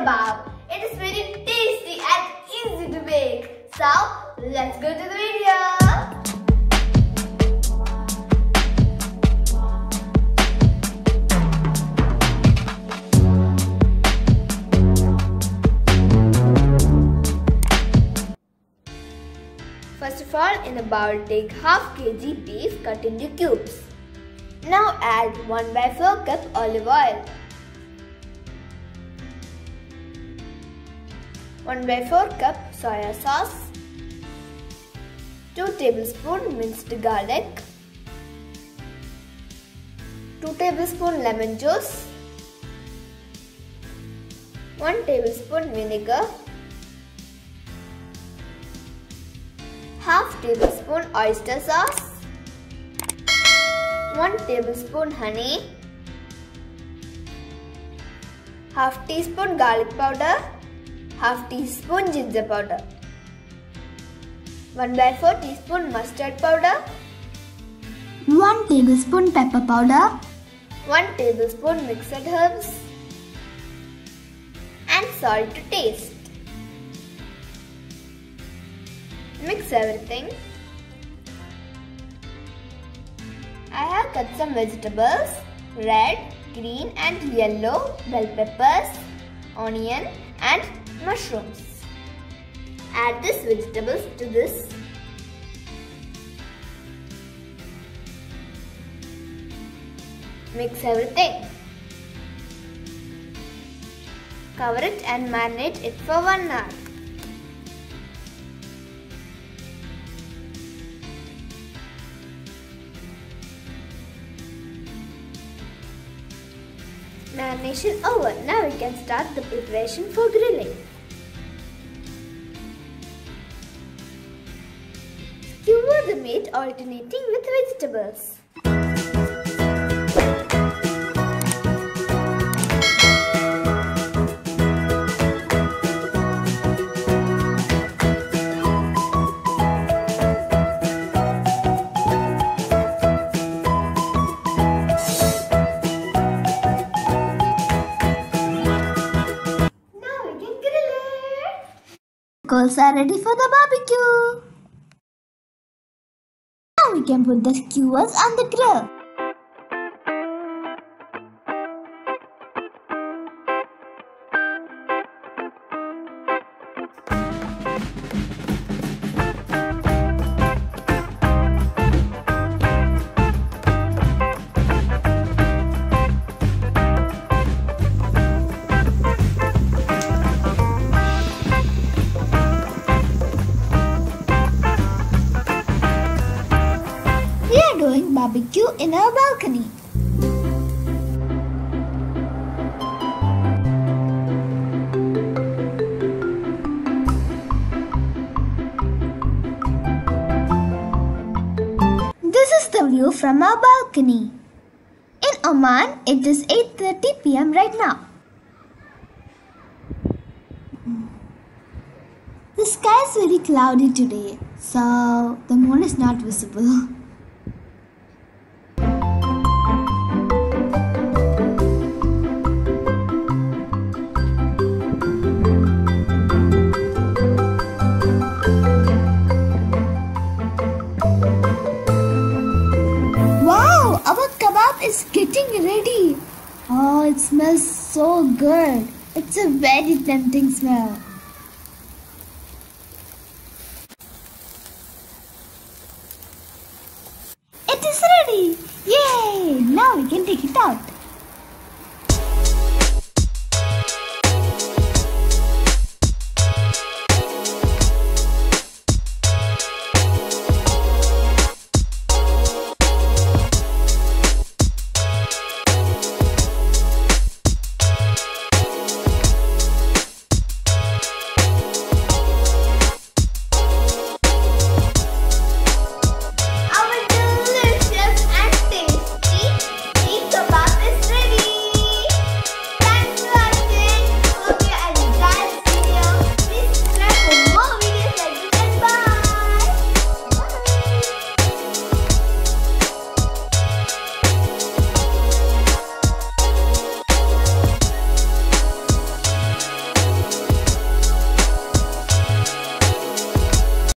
kebab. It is very tasty and easy to make. So, let's go to the video. First of all, in a bowl take half kg beef cut into cubes. Now add 1/4 cup olive oil, 1/4 cup soya sauce, 2 tablespoons minced garlic, 2 tablespoons lemon juice, 1 tablespoon vinegar, half tablespoon oyster sauce, 1 tablespoon honey, half teaspoon garlic powder, half teaspoon ginger powder, 1/4 teaspoon mustard powder, 1 tablespoon pepper powder, 1 tablespoon mixed herbs, and salt to taste. Mix everything. I have cut some vegetables, red, green and yellow bell peppers, onion and mushrooms. Add these vegetables to this. Mix everything. Cover it and marinate it for 1 hour. Marination over. Now we can start the preparation for grilling. Skewer the meat alternating with vegetables. Coals are ready for the barbecue. Now we can put the skewers on the grill. Doing barbecue in our balcony. This is the view from our balcony. In Oman, it is 8:30 p.m. right now. The sky is very cloudy today, so the moon is not visible. Our kebab is getting ready. Oh, it smells so good. It's a very tempting smell. It is ready. Yay! Now we can take it out.